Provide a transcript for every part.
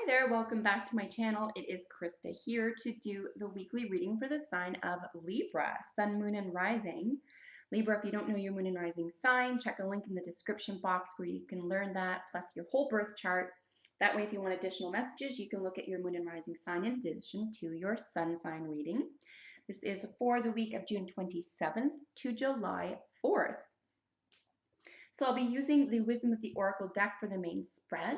there, welcome back to my channel. It is Krista here to do the weekly reading for the sign of Libra, Sun, Moon, and Rising. Libra, if you don't know your Moon and Rising sign, check a link in the description box where you can learn that, plus your whole birth chart. That way, if you want additional messages, you can look at your Moon and Rising sign in addition to your Sun sign reading. This is for the week of June 27th to July 4th. So I'll be using the Wisdom of the Oracle deck for the main spread.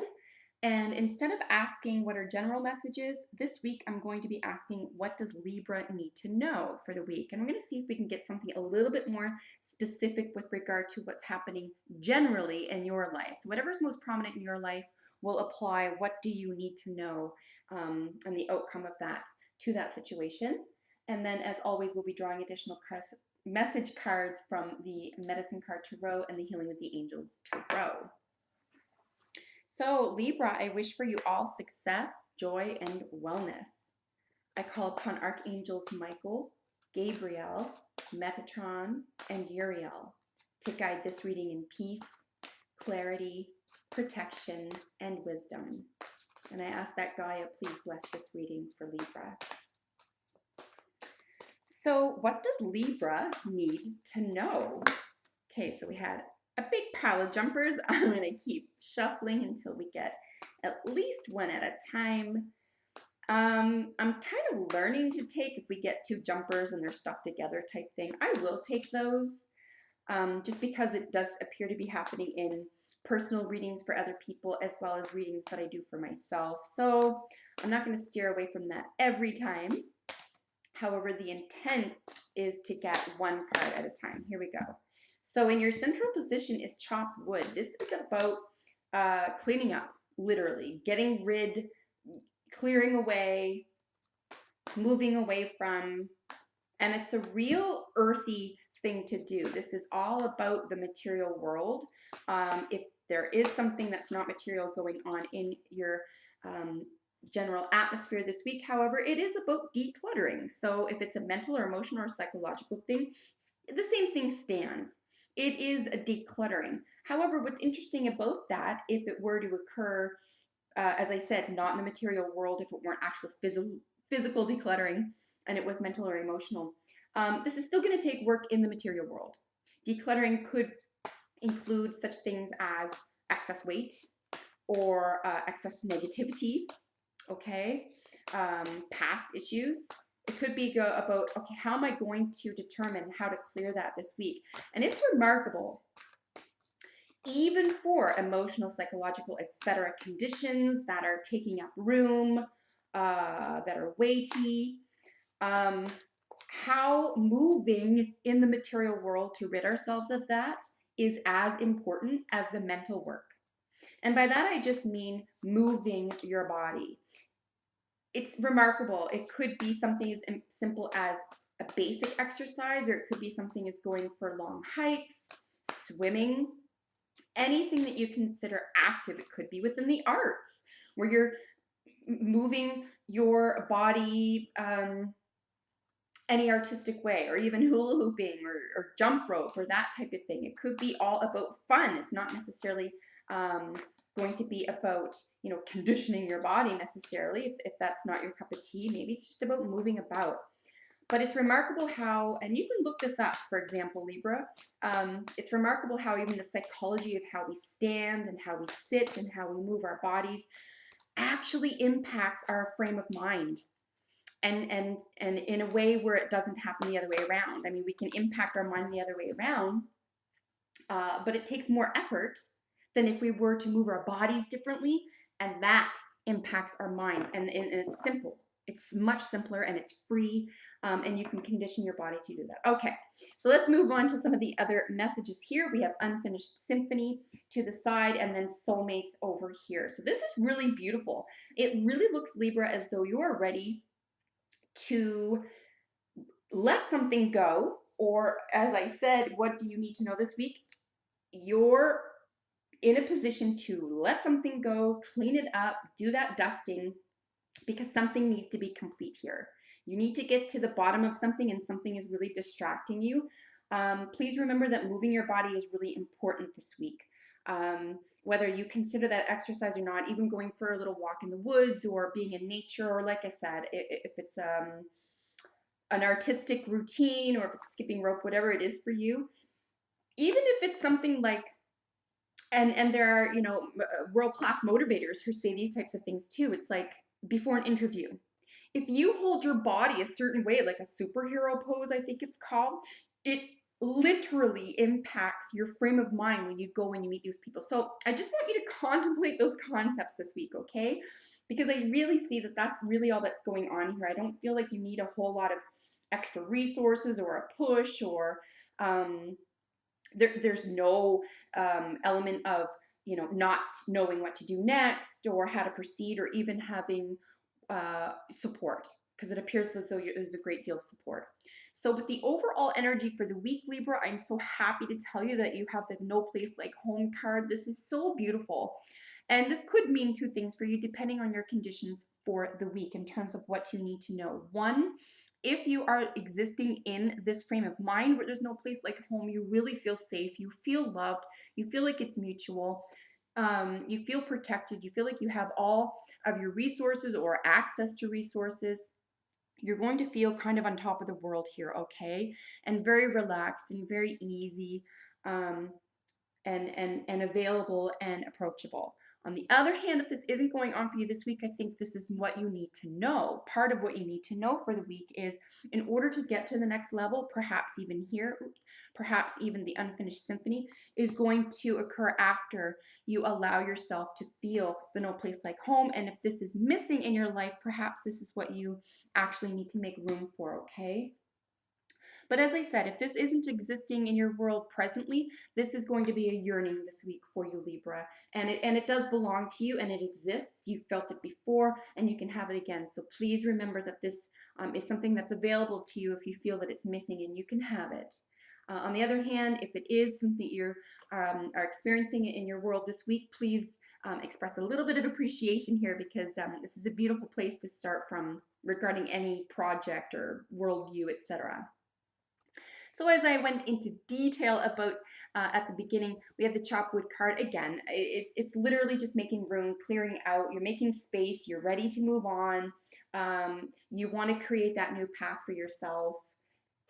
And instead of asking what are general messages, this week I'm going to be asking what does Libra need to know for the week? And we're going to see if we can get something a little bit more specific with regard to what's happening generally in your life. So whatever's most prominent in your life will apply. What do you need to know and the outcome of that to that situation? And then as always, we'll be drawing additional message cards from the Medicine card tarot and the Healing with the Angels tarot. So Libra, I wish for you all success, joy, and wellness. I call upon Archangels Michael, Gabriel, Metatron, and Uriel to guide this reading in peace, clarity, protection, and wisdom. And I ask that Gaia please bless this reading for Libra. So what does Libra need to know? Okay, so we had a big pile of jumpers. I'm going to keep shuffling until we get at least one at a time. I'm kind of learning to take, if we get two jumpers and they're stuck together type thing, I will take those just because it does appear to be happening in personal readings for other people as well as readings that I do for myself. So I'm not going to steer away from that every time. However, the intent is to get one card at a time. Here we go. So in your central position is chopped wood. This is about cleaning up, literally, getting rid, clearing away, moving away from, and it's a real earthy thing to do. This is all about the material world. If there is something that's not material going on in your general atmosphere this week, however, it is about decluttering. So if it's a mental or emotional or psychological thing, the same thing stands. It is a decluttering. However, what's interesting about that, if it were to occur, as I said, not in the material world, if it weren't actual physical decluttering and it was mental or emotional, this is still going to take work in the material world. Decluttering could include such things as excess weight or excess negativity, okay, past issues. It could be about, okay, how am I going to determine how to clear that this week? And it's remarkable, even for emotional, psychological, etc. conditions that are taking up room, that are weighty, how moving in the material world to rid ourselves of that is as important as the mental work. And by that, I just mean moving your body. It's remarkable. It could be something as simple as a basic exercise, or it could be something as going for long hikes, swimming, anything that you consider active. It could be within the arts, where you're moving your body any artistic way, or even hula hooping or jump rope or that type of thing. It could be all about fun. It's not necessarily going to be about, you know, conditioning your body necessarily. If that's not your cup of tea, maybe it's just about moving about. But it's remarkable how, and you can look this up, for example, Libra, it's remarkable how even the psychology of how we stand and how we sit and how we move our bodies actually impacts our frame of mind. And in a way where it doesn't happen the other way around. I mean, we can impact our mind the other way around, but it takes more effort than if we were to move our bodies differently, and that impacts our minds. And it's simple. It's much simpler and it's free, and you can condition your body to do that. Okay, so let's move on to some of the other messages here. We have Unfinished Symphony to the side and then Soulmates over here. So this is really beautiful. It really looks, Libra, as though you are ready to let something go, or as I said, what do you need to know this week? You're in a position to let something go, clean it up, do that dusting, because something needs to be complete here. You need to get to the bottom of something, and something is really distracting you. Please remember that moving your body is really important this week. Whether you consider that exercise or not, even going for a little walk in the woods or being in nature, or like I said, if it's an artistic routine or if it's skipping rope, whatever it is for you, even if it's something like, and there are, world class motivators who say these types of things too. It's like before an interview, if you hold your body a certain way, like a superhero pose, I think it's called, it literally impacts your frame of mind when you go and you meet these people. So I just want you to contemplate those concepts this week, okay? Because I really see that that's really all that's going on here. I don't feel like you need a whole lot of extra resources or a push, or um, there's no element of not knowing what to do next or how to proceed, or even having support, because it appears as though there's a great deal of support. So with the overall energy for the week, Libra, I'm so happy to tell you that you have the no place like home card. This is so beautiful. And this could mean two things for you depending on your conditions for the week in terms of what you need to know. One, if you are existing in this frame of mind where there's no place like home, you really feel safe, you feel loved, you feel like it's mutual, you feel protected, you feel like you have all of your resources or access to resources, you're going to feel kind of on top of the world here, okay? And very relaxed and very easy. Um, and available and approachable. On the other hand, if this isn't going on for you this week, I think this is what you need to know. Part of what you need to know for the week is, in order to get to the next level, perhaps even here, perhaps even the unfinished symphony, is going to occur after you allow yourself to feel the no place like home. And if this is missing in your life, perhaps this is what you actually need to make room for, okay? But as I said, if this isn't existing in your world presently, this is going to be a yearning this week for you, Libra. And it does belong to you, and it exists. You felt it before, and you can have it again. So please remember that this is something that's available to you if you feel that it's missing, and you can have it. On the other hand, if it is something that you are experiencing in your world this week, please express a little bit of appreciation here, because this is a beautiful place to start from regarding any project or worldview, etc. So as I went into detail about at the beginning, we have the chop wood card. Again, it's literally just making room, clearing out. You're making space. You're ready to move on. You want to create that new path for yourself.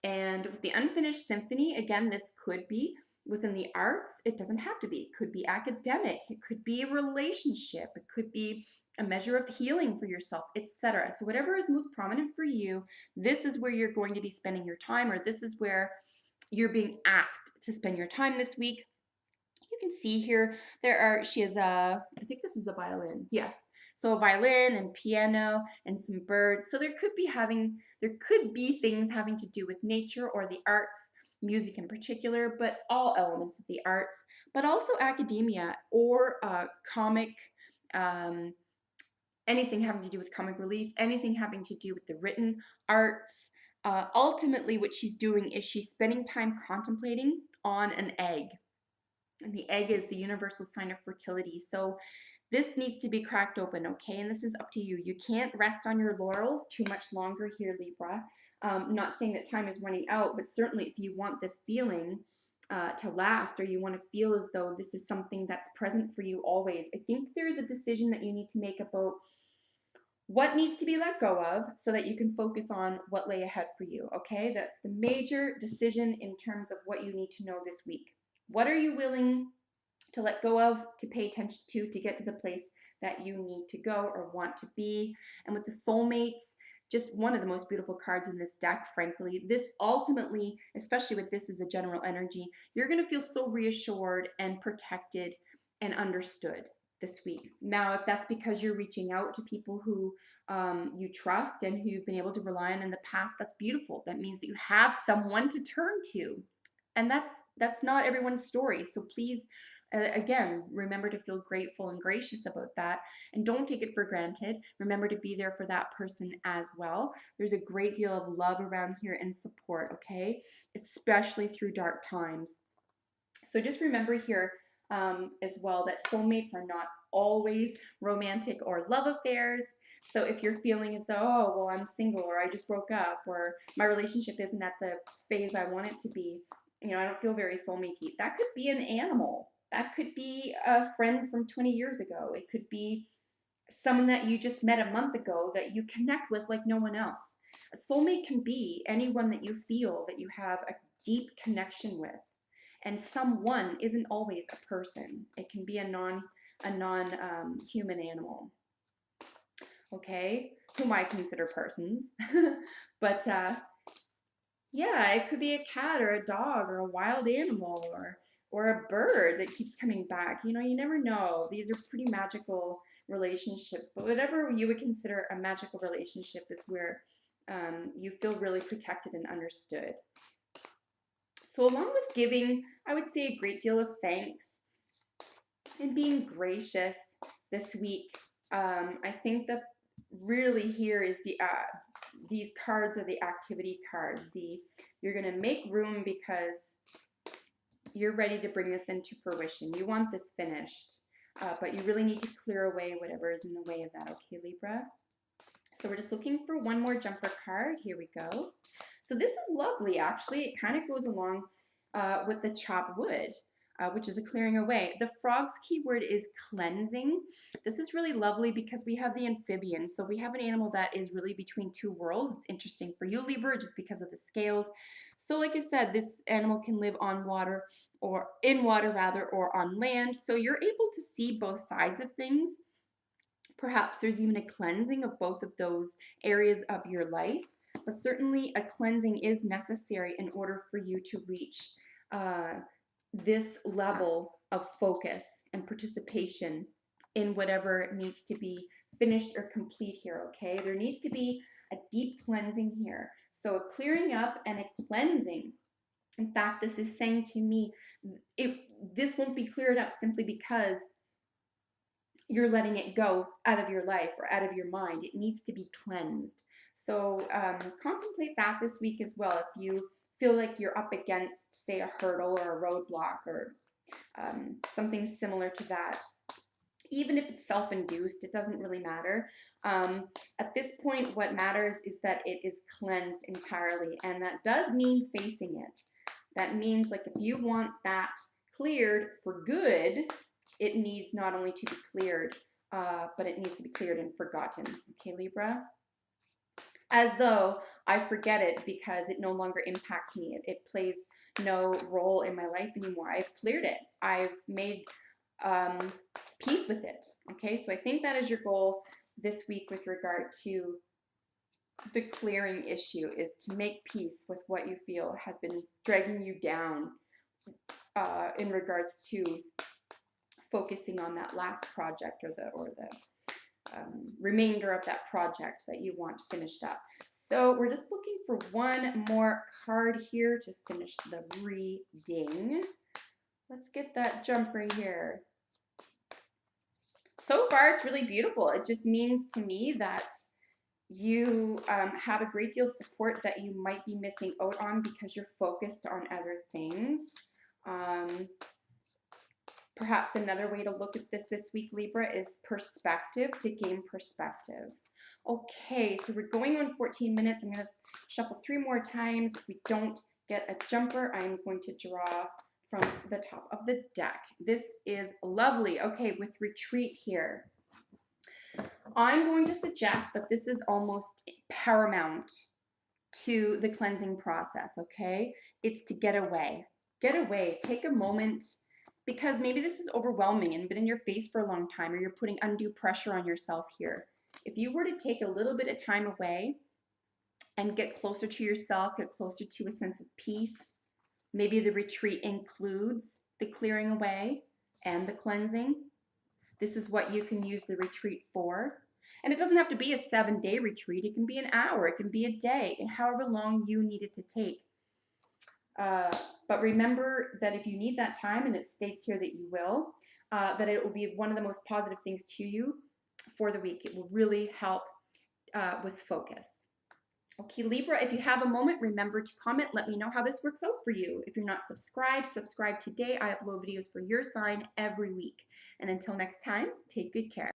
And with the unfinished symphony, again, this could be within the arts. It doesn't have to be. It could be academic. It could be a relationship. It could be a measure of healing for yourself, etc. So whatever is most prominent for you, this is where you're going to be spending your time, or this is where you're being asked to spend your time this week. You can see here she has I think this is a violin. Yes. So a violin and piano and some birds. So there could be things having to do with nature or the arts, music in particular, but all elements of the arts, but also academia or comic, um, anything having to do with comic relief, anything having to do with the written arts. Ultimately, what she's doing is she's spending time contemplating on an egg. And the egg is the universal sign of fertility. So this needs to be cracked open, okay? And this is up to you. You can't rest on your laurels too much longer here, Libra. Not saying that time is running out, but certainly if you want this feeling to last, or you want to feel as though this is something that's present for you always, I think there is a decision that you need to make about what needs to be let go of so that you can focus on what lay ahead for you, okay? That's the major decision in terms of what you need to know this week. What are you willing to let go of, to pay attention to get to the place that you need to go or want to be? And with the soulmates, just one of the most beautiful cards in this deck, frankly. This ultimately, especially with this as a general energy, you're going to feel so reassured and protected and understood this week. Now, if that's because you're reaching out to people who you trust and who you've been able to rely on in the past, that's beautiful. That means that you have someone to turn to. And that's not everyone's story. So please, again, remember to feel grateful and gracious about that, and don't take it for granted. Remember to be there for that person as well. There's a great deal of love around here and support, okay? Especially through dark times. So just remember here as well that soulmates are not always romantic or love affairs. So if you're feeling as though, oh, well, I'm single, or I just broke up, or my relationship isn't at the phase I want it to be, I don't feel very soulmate-y, that could be an animal. That could be a friend from 20 years ago. It could be someone that you just met a month ago that you connect with like no one else. A soulmate can be anyone that you feel that you have a deep connection with. And someone isn't always a person. It can be a non human animal. Okay, whom I consider persons. But yeah, it could be a cat or a dog or a wild animal or a bird that keeps coming back. You know, you never know. These are pretty magical relationships, but whatever you would consider a magical relationship is where you feel really protected and understood. So along with giving, I would say a great deal of thanks and being gracious this week. I think that really here is these cards are the activity cards. You're going to make room because you're ready to bring this into fruition. You want this finished, but you really need to clear away whatever is in the way of that. Okay, Libra? So we're just looking for one more jumper card. Here we go. So this is lovely, actually. It kind of goes along with the chopped wood, which is a clearing away. The frog's keyword is cleansing. This is really lovely because we have the amphibian. So we have an animal that is really between two worlds. It's interesting for you, Libra, just because of the scales. So like I said, this animal can live on water or in water rather, or on land. So you're able to see both sides of things. Perhaps there's even a cleansing of both of those areas of your life, but certainly a cleansing is necessary in order for you to reach this level of focus and participation in whatever needs to be finished or complete here, okay? There needs to be a deep cleansing here. So a clearing up and a cleansing. In fact, this is saying to me, this won't be cleared up simply because you're letting it go out of your life or out of your mind. It needs to be cleansed. So contemplate that this week as well. If you feel like you're up against, say, a hurdle or a roadblock or something similar to that, even if it's self-induced, it doesn't really matter. At this point, what matters is that it is cleansed entirely, and that does mean facing it. That means, like, if you want that cleared for good, it needs not only to be cleared, but it needs to be cleared and forgotten. Okay, Libra? As though I forget it because it no longer impacts me. It plays no role in my life anymore. I've cleared it. I've made peace with it. Okay, so I think that is your goal this week with regard to the clearing issue, is to make peace with what you feel has been dragging you down in regards to focusing on that last project or the remainder of that project that you want finished up. So we're just looking for one more card here to finish the reading. Let's get that jump right here. So far, it's really beautiful. It just means to me that you have a great deal of support that you might be missing out on because you're focused on other things. Perhaps another way to look at this week, Libra, is perspective, to gain perspective. Okay, so we're going on 14 minutes. I'm going to shuffle 3 more times. If we don't get a jumper, I'm going to draw from the top of the deck. This is lovely. Okay, with retreat here, I'm going to suggest that this is almost paramount to the cleansing process, okay? It's to get away. Get away. Take a moment, because maybe this is overwhelming and been in your face for a long time, or you're putting undue pressure on yourself here. If you were to take a little bit of time away and get closer to yourself, get closer to a sense of peace, maybe the retreat includes the clearing away and the cleansing. This is what you can use the retreat for. And it doesn't have to be a 7-day retreat. It can be an hour. It can be a day, however long you need it to take. But remember that if you need that time, and it states here that you will, that it will be one of the most positive things to you for the week. It will really help with focus. Okay, Libra, if you have a moment, remember to comment. Let me know how this works out for you. If you're not subscribed, subscribe today. I upload videos for your sign every week. And until next time, take good care.